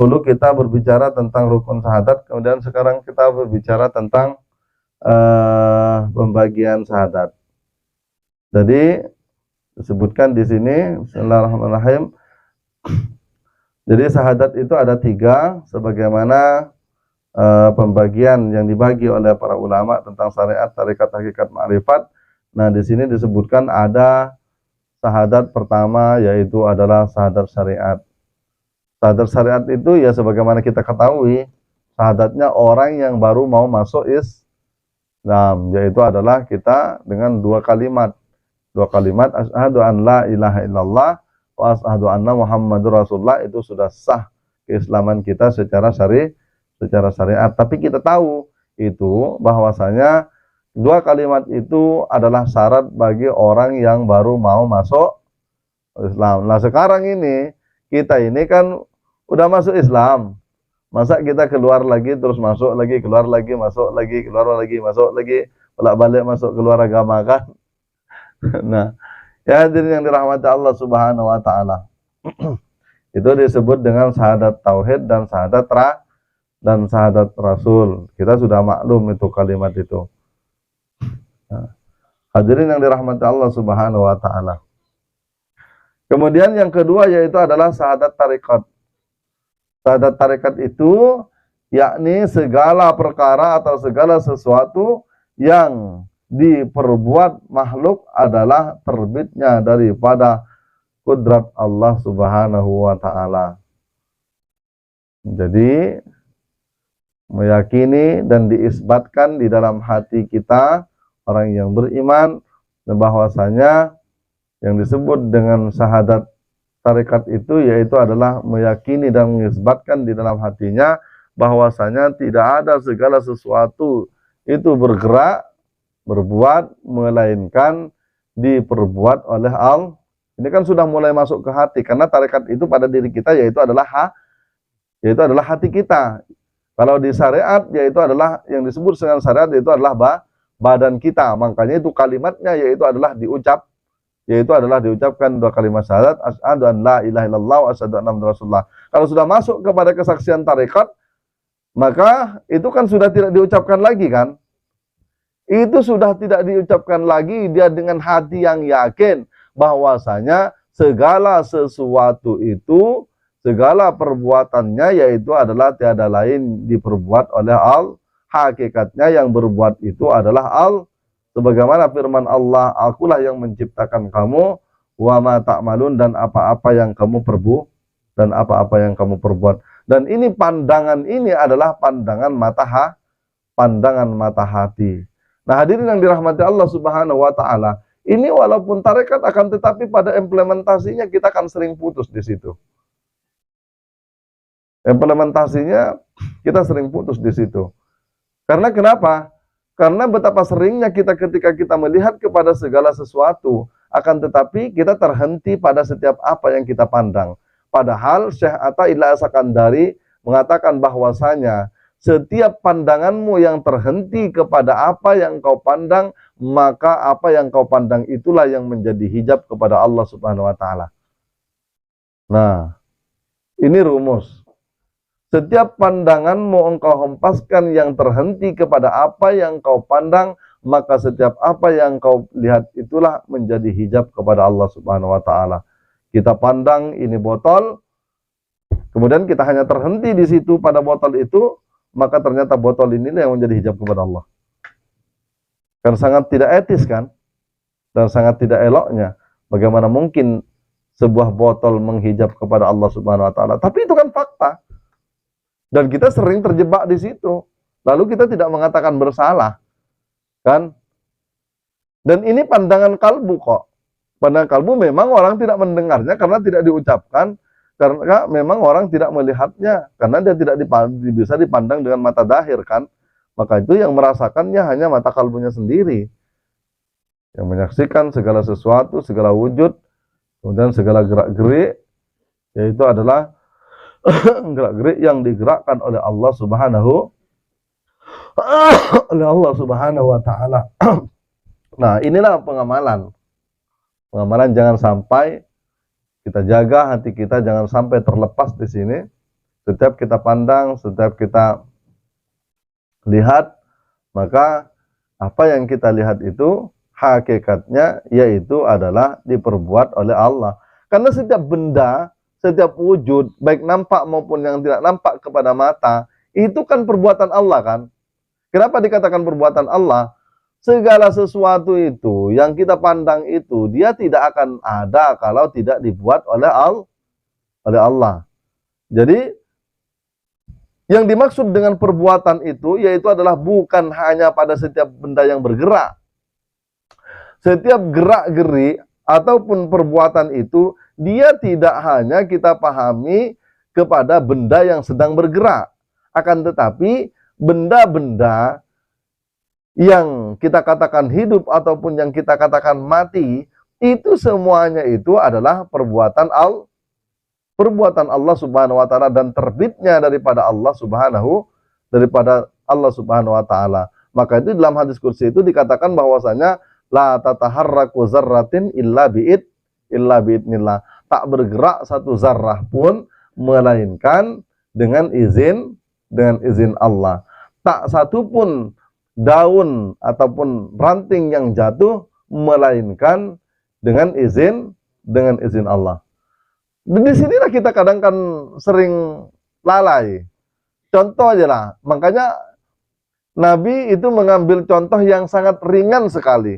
Dulu kita berbicara tentang rukun syahadat, kemudian sekarang kita berbicara tentang pembagian syahadat. Jadi disebutkan di sini, Bismillahirrahmanirrahim. Jadi syahadat itu ada 3, sebagaimana pembagian yang dibagi oleh para ulama tentang syariat, tarekat, hakikat, ma'rifat. Nah, di sini disebutkan ada syahadat pertama, yaitu adalah syahadat syariat. Syahadat syariat itu ya sebagaimana kita ketahui, syahadatnya orang yang baru mau masuk Islam, yaitu adalah kita dengan 2 kalimat. 2 kalimat, asyhadu an la ilaha illallah wa asyhadu anna muhammadur rasulullah, itu sudah sah keislaman kita secara syariat. Tapi kita tahu itu bahwasanya 2 kalimat itu adalah syarat bagi orang yang baru mau masuk Islam. Nah, sekarang ini kita ini kan udah masuk Islam, masa kita keluar lagi terus masuk lagi, keluar lagi, masuk lagi, keluar lagi, masuk lagi, bolak-balik masuk keluar agama kan? Nah, ya hadirin yang dirahmati Allah Subhanahu wa taala. Itu disebut dengan syahadat tauhid dan syahadat rasul. Kita sudah maklum itu kalimat itu. Nah, hadirin yang dirahmati Allah Subhanahu wa taala. Kemudian yang kedua yaitu adalah syahadat tarekat. Syahadat tarekat itu yakni segala perkara atau segala sesuatu yang diperbuat makhluk adalah terbitnya daripada kudrat Allah Subhanahu wa taala. Jadi meyakini dan diisbatkan di dalam hati kita orang yang beriman bahwasanya yang disebut dengan syahadat tarekat itu yaitu adalah meyakini dan mengisbatkan di dalam hatinya bahwasanya tidak ada segala sesuatu itu bergerak, berbuat, melainkan diperbuat oleh Allah. Ini kan sudah mulai masuk ke hati, karena tarekat itu pada diri kita yaitu adalah hati kita. Kalau di syariat yaitu adalah yang disebut dengan syariat yaitu adalah badan kita. Makanya itu kalimatnya yaitu adalah diucapkan 2 kalimat syahadat, asyhadu an la ilaha illallah wa asyhadu anna muhammadar rasulullah. Kalau sudah masuk kepada kesaksian tarekat, maka itu kan sudah tidak diucapkan lagi kan? Itu sudah tidak diucapkan lagi, dia dengan hati yang yakin bahwasanya segala sesuatu itu, segala perbuatannya yaitu adalah tiada lain diperbuat oleh Allah. Hakikatnya yang berbuat itu adalah Allah. Sebagaimana firman Allah, akulah yang menciptakan kamu, wa ma ta'malun, dan apa-apa yang kamu perbuat. Dan ini pandangan ini adalah pandangan mata hati. Nah, hadirin yang dirahmati Allah Subhanahu wa taala, ini walaupun tarekat akan tetapi pada implementasinya kita akan sering putus di situ. Implementasinya kita sering putus di situ. Karena kenapa? Karena betapa seringnya kita ketika kita melihat kepada segala sesuatu, akan tetapi kita terhenti pada setiap apa yang kita pandang. Padahal Syekh Athaillah As-Sakandari mengatakan bahwasanya setiap pandanganmu yang terhenti kepada apa yang kau pandang, maka apa yang kau pandang itulah yang menjadi hijab kepada Allah Subhanahu wa taala. Nah, ini rumus. Setiap pandanganmu engkau hempaskan yang terhenti kepada apa yang kau pandang, maka setiap apa yang kau lihat itulah menjadi hijab kepada Allah Subhanahu wa taala. Kita pandang ini botol, kemudian kita hanya terhenti di situ pada botol itu, maka ternyata botol ini yang menjadi hijab kepada Allah. Kan sangat tidak etis kan? Dan sangat tidak eloknya. Bagaimana mungkin sebuah botol menghijab kepada Allah Subhanahu wa taala? Tapi itu kan fakta. Dan kita sering terjebak di situ. Lalu kita tidak mengatakan bersalah. Kan? Dan ini pandangan kalbu kok. Pandangan kalbu memang orang tidak mendengarnya karena tidak diucapkan. Karena memang orang tidak melihatnya. Karena dia tidak bisa dipandang dengan mata zahir kan. Maka itu yang merasakannya hanya mata kalbunya sendiri. Yang menyaksikan segala sesuatu, segala wujud. Kemudian segala gerak-gerik. Yaitu adalah gerak-gerik yang digerakkan oleh Allah Subhanahu wa taala. Nah, inilah pengamalan. Pengamalan jangan sampai kita jaga hati kita jangan sampai terlepas di sini. Setiap kita pandang, setiap kita lihat, maka apa yang kita lihat itu hakikatnya yaitu adalah diperbuat oleh Allah. Karena setiap benda, setiap wujud, baik nampak maupun yang tidak nampak kepada mata, itu kan perbuatan Allah kan. Kenapa dikatakan perbuatan Allah? Segala sesuatu itu yang kita pandang itu dia tidak akan ada kalau tidak dibuat oleh Allah. Jadi yang dimaksud dengan perbuatan itu yaitu adalah bukan hanya pada setiap benda yang bergerak. Setiap gerak-gerik ataupun perbuatan itu dia tidak hanya kita pahami kepada benda yang sedang bergerak. Akan tetapi benda-benda yang kita katakan hidup ataupun yang kita katakan mati, itu semuanya itu adalah perbuatan Allah Subhanahu wa taala dan terbitnya daripada Allah Subhanahu wa taala. Maka itu dalam hadis kursi itu dikatakan bahwasanya la tataharraku zarratin illa biidnillah. Tak bergerak satu zarrah pun melainkan dengan izin Allah. Tak satu pun daun ataupun ranting yang jatuh melainkan dengan izin Allah. Di sinilah kita kadang kan sering lalai. Contoh aja lah. Makanya Nabi itu mengambil contoh yang sangat ringan sekali.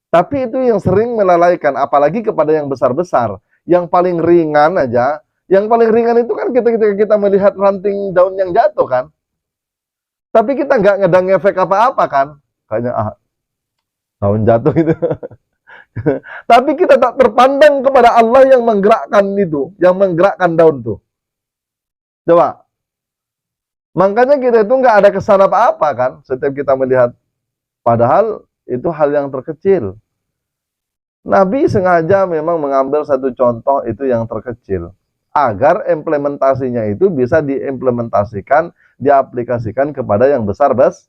Tapi itu yang sering melalaikan, apalagi kepada yang besar-besar. Yang paling ringan aja, yang paling ringan itu kan ketika kita melihat ranting daun yang jatuh kan. Tapi kita nggak ngedang efek apa-apa kan. Kayaknya daun jatuh itu. Tapi kita tak terpandang kepada Allah yang menggerakkan itu, yang menggerakkan daun itu. Coba. Makanya kita itu nggak ada kesan apa-apa kan, setiap kita melihat. Padahal itu hal yang terkecil. Nabi sengaja memang mengambil satu contoh itu yang terkecil, agar implementasinya itu bisa diimplementasikan, diaplikasikan kepada yang besar-besar.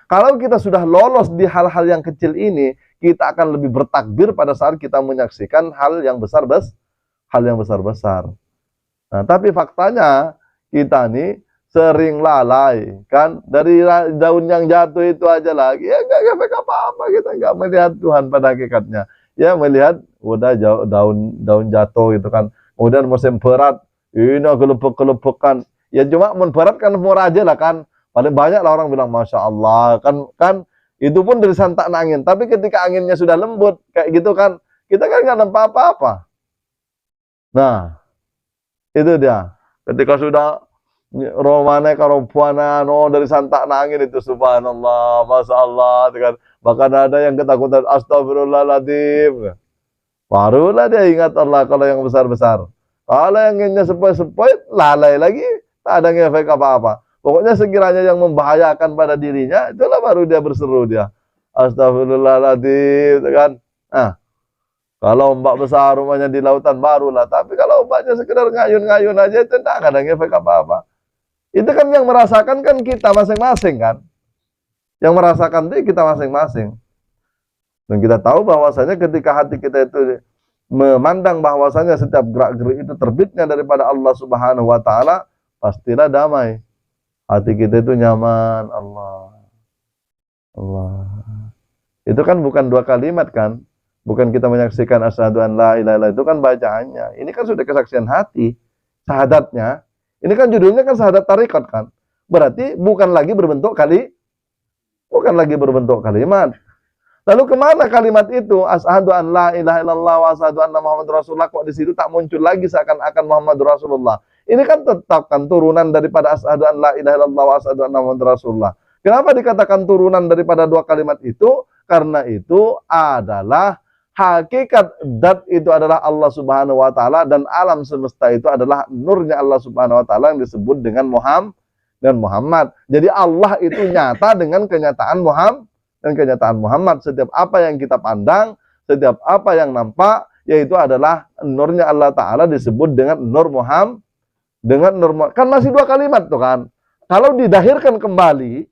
Kalau kita sudah lolos di hal-hal yang kecil ini, kita akan lebih bertakbir pada saat kita menyaksikan hal yang besar-besar. Nah, tapi faktanya kita nih sering lalai, kan? Dari daun yang jatuh itu aja lagi, ya nggak efek apa-apa, kita nggak melihat Tuhan pada hakikatnya. Ya melihat udah daun jatuh gitu kan. Kemudian musim berat, ini gelepek-gelepekan. Ya cuma mun berat kan murah aja lah kan. Paling banyak lah orang bilang Masya Allah kan itu pun dari santakan angin. Tapi ketika anginnya sudah lembut kayak gitu kan, kita kan nggak nampak apa-apa. Nah, itu dia. Ketika sudah romane karobuana dari santakan angin itu subhanallah, Masya Allah kan. Bahkan ada yang ketakutan astagfirullahaladzim. Barulah dia ingat Allah kalau yang besar-besar. Kalau yang inginnya sepoi-sepoi, lalai lagi, tak ada ngefek apa-apa. Pokoknya sekiranya yang membahayakan pada dirinya, itulah baru dia berseru dia. Astagfirullahaladzim, kan? Nah, kalau ombak besar rumahnya di lautan barulah. Tapi kalau ombaknya sekedar ngayun-ngayun aja, itu tidak ada ngefek apa-apa. Itu kan yang merasakan kan kita masing-masing kan. Yang merasakan itu kita masing-masing. Dan kita tahu bahwasanya ketika hati kita itu memandang bahwasanya setiap gerak-gerik itu terbitnya daripada Allah Subhanahu wa taala, pastilah damai. Hati kita itu nyaman, Allah. Itu kan bukan dua kalimat kan? Bukan kita menyaksikan asyhadu an la ilaha illallah, itu kan bacaannya. Ini kan sudah kesaksian hati, syahadatnya. Ini kan judulnya kan syahadat tarekat kan? Berarti bukan lagi berbentuk kalimat. Lalu kemana kalimat itu? Asyhadu an la ilaha illallah wa asyhadu anna Muhammadur Rasulullah, kok di situ tak muncul lagi seakan-akan Muhammadur Rasulullah. Ini kan tetap kan turunan daripada asyhadu an la ilaha illallah wa asyhadu anna Muhammadur Rasulullah. Kenapa dikatakan turunan daripada dua kalimat itu? Karena itu adalah hakikat dat itu adalah Allah Subhanahu wa taala dan alam semesta itu adalah nurnya Allah Subhanahu wa taala yang disebut dengan Muhammad. Jadi Allah itu nyata dengan kenyataan Muhammad. Setiap apa yang kita pandang, setiap apa yang nampak, yaitu adalah nurnya Allah Ta'ala disebut dengan nur Muhammad. Kan masih dua kalimat tuh kan. Kalau didahirkan kembali,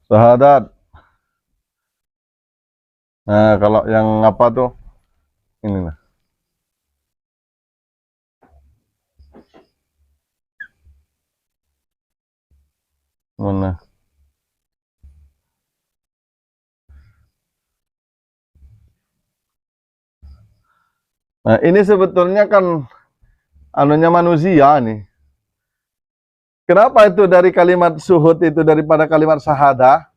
syahadat Nah, kalau yang apa tuh? Ini nah. Mana? Nah, ini sebetulnya kan anunya manusia nih. Kenapa itu dari kalimat suhud itu daripada kalimat syahadah?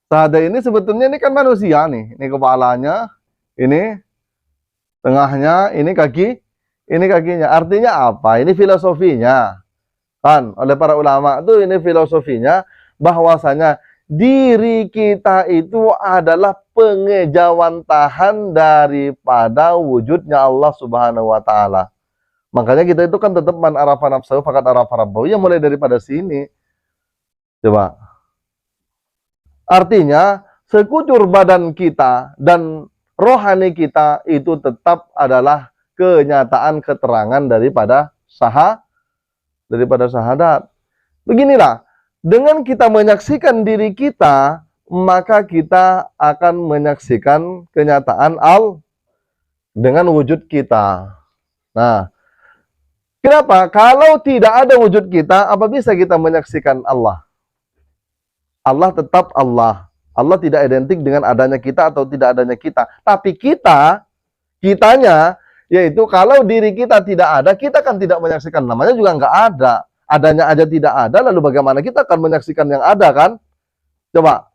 Syahadah ini sebetulnya ini kan manusia nih. Ini kepalanya, ini tengahnya, ini kakinya. Artinya apa? Ini filosofinya. Kan oleh para ulama itu ini filosofinya bahwasanya diri kita itu adalah pengejawantahan daripada wujudnya Allah Subhanahu wa taala. Makanya kita itu kan tetap man arafa nafsahu faqad arafa rabbahu. Ya mulai daripada sini. Coba. Artinya sekucur badan kita dan rohani kita itu tetap adalah kenyataan keterangan daripada syahadat. Beginilah, dengan kita menyaksikan diri kita, maka kita akan menyaksikan kenyataan dengan wujud kita. Nah, kenapa? Kalau tidak ada wujud kita, apa bisa kita menyaksikan Allah? Allah tetap Allah. Allah tidak identik dengan adanya kita atau tidak adanya kita. Tapi kitanya, yaitu kalau diri kita tidak ada, kita kan tidak menyaksikan. Namanya juga nggak ada. Adanya aja tidak ada, lalu bagaimana kita akan menyaksikan yang ada kan? Coba.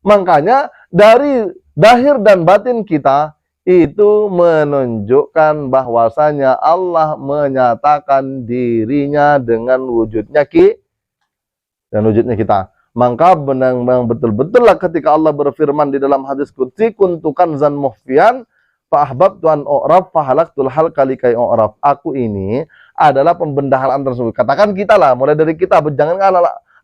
Makanya dari zahir dan batin kita itu menunjukkan bahwasanya Allah menyatakan dirinya dengan wujudnya dan wujudnya kita. Maka benar-benar betul-betul lah ketika Allah berfirman di dalam hadis qudsi, kuntukan zan muhfian fa ahbabtu an u'raf fa halaktul hal kalikai u'raf. Aku ini adalah pembendaharaan tersebut. Katakan kita lah, mulai dari kita, jangan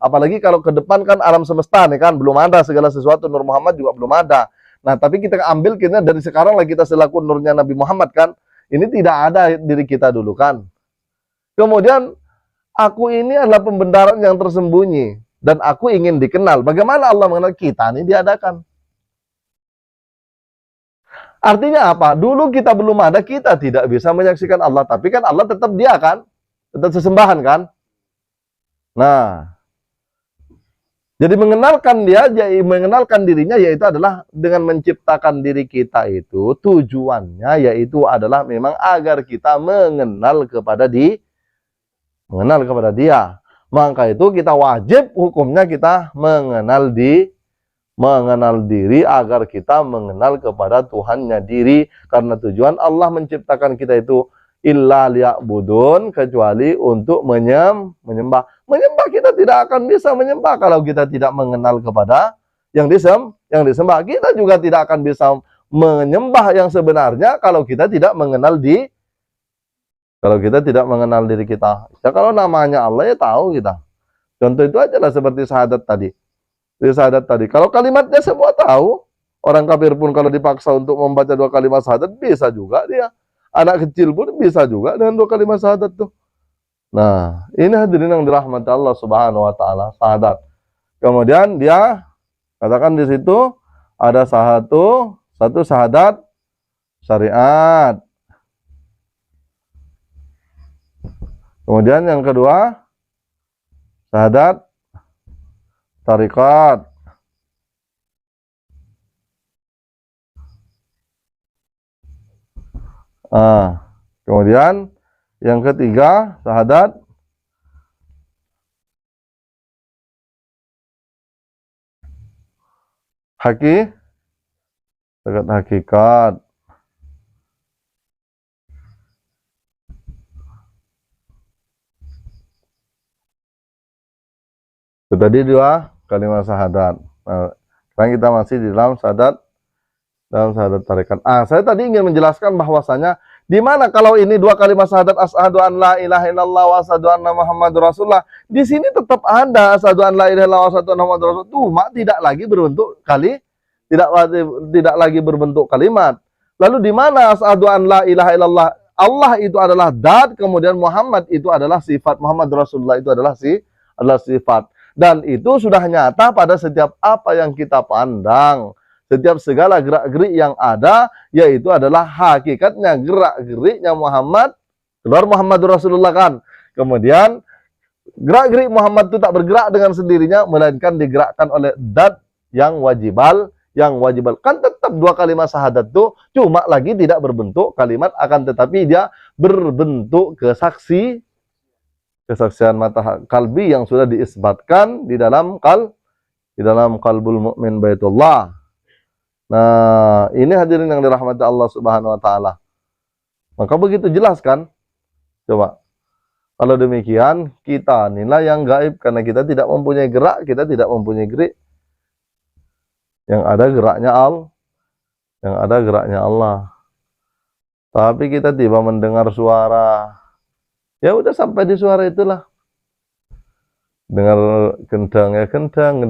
apalagi kalau ke depan kan alam semesta nih kan, belum ada segala sesuatu, Nur Muhammad juga belum ada. Nah, tapi kita ambil kita dari sekarang lah kita selaku nurnya Nabi Muhammad kan. Ini tidak ada diri kita dulu kan. Kemudian aku ini adalah pembendaharaan yang tersembunyi dan aku ingin dikenal. Bagaimana Allah mengenal kita ini diadakan? Artinya apa? Dulu kita belum ada, kita tidak bisa menyaksikan Allah. Tapi kan Allah tetap dia kan? Tetap sesembahan kan? Nah, jadi mengenalkan mengenalkan dirinya yaitu adalah dengan menciptakan diri kita itu tujuannya yaitu adalah memang agar kita mengenal kepada dia. Maka itu kita wajib hukumnya kita mengenal diri agar kita mengenal kepada Tuhannya diri, karena tujuan Allah menciptakan kita itu illa liya'budun, kecuali untuk menyembah. Menyembah kita tidak akan bisa menyembah kalau kita tidak mengenal kepada yang disembah. Kita juga tidak akan bisa menyembah yang sebenarnya kalau kita tidak mengenal diri kita. Ya kalau namanya Allah ya tahu kita. Contoh itu aja lah seperti syahadat tadi. Kalau kalimatnya semua tahu, orang kafir pun kalau dipaksa untuk membaca 2 kalimat syahadat bisa juga dia. Anak kecil pun bisa juga dengan 2 kalimat syahadat tuh. Nah, ini hadirin yang dirahmati Allah Subhanahu wa taala, syahadat. Kemudian dia katakan di situ ada satu syahadat syariat. Kemudian yang kedua syahadat tarikat. Kemudian yang ketiga syahadat hakikat. Itu tadi 2 kalimat syahadat. Nah, sekarang kita masih di dalam syahadat tarikat. Saya tadi ingin menjelaskan bahwasanya di mana kalau ini 2 kalimat syahadat asyhadu an la ilaha illallah wa asyhadu anna muhammadur rasulullah, di sini tetap ada asyhadu an la ilaha illallah wa asyhadu anna muhammadur rasulullah, cuma tidak lagi berbentuk kalimat. Lalu di mana asyhadu an la ilaha illallah, Allah itu adalah zat, kemudian Muhammad itu adalah sifat, Muhammad Rasulullah itu adalah sifat. Dan itu sudah nyata pada setiap apa yang kita pandang, Setiap segala gerak-gerik yang ada, yaitu adalah hakikatnya gerak-geriknya Muhammad, keluar Muhammadur Rasulullah kan. Kemudian gerak-gerik Muhammad itu tak bergerak dengan sendirinya, melainkan digerakkan oleh dat yang wajibal, kan tetap dua kalimat syahadat itu cuma lagi tidak berbentuk kalimat, akan tetapi dia berbentuk kesaksian mata kalbi yang sudah diisbatkan di dalam qalbul mukmin baitullah. Nah, ini hadirin yang dirahmati Allah Subhanahu wa taala. Maka begitu jelas kan? Coba. Kalau demikian, kita nilai yang gaib karena kita tidak mempunyai gerak, kita tidak mempunyai gerik. Yang ada geraknya Allah. Tapi kita tiba mendengar suara. Ya udah sampai di suara itulah. Dengar kendang ya kendang, dengar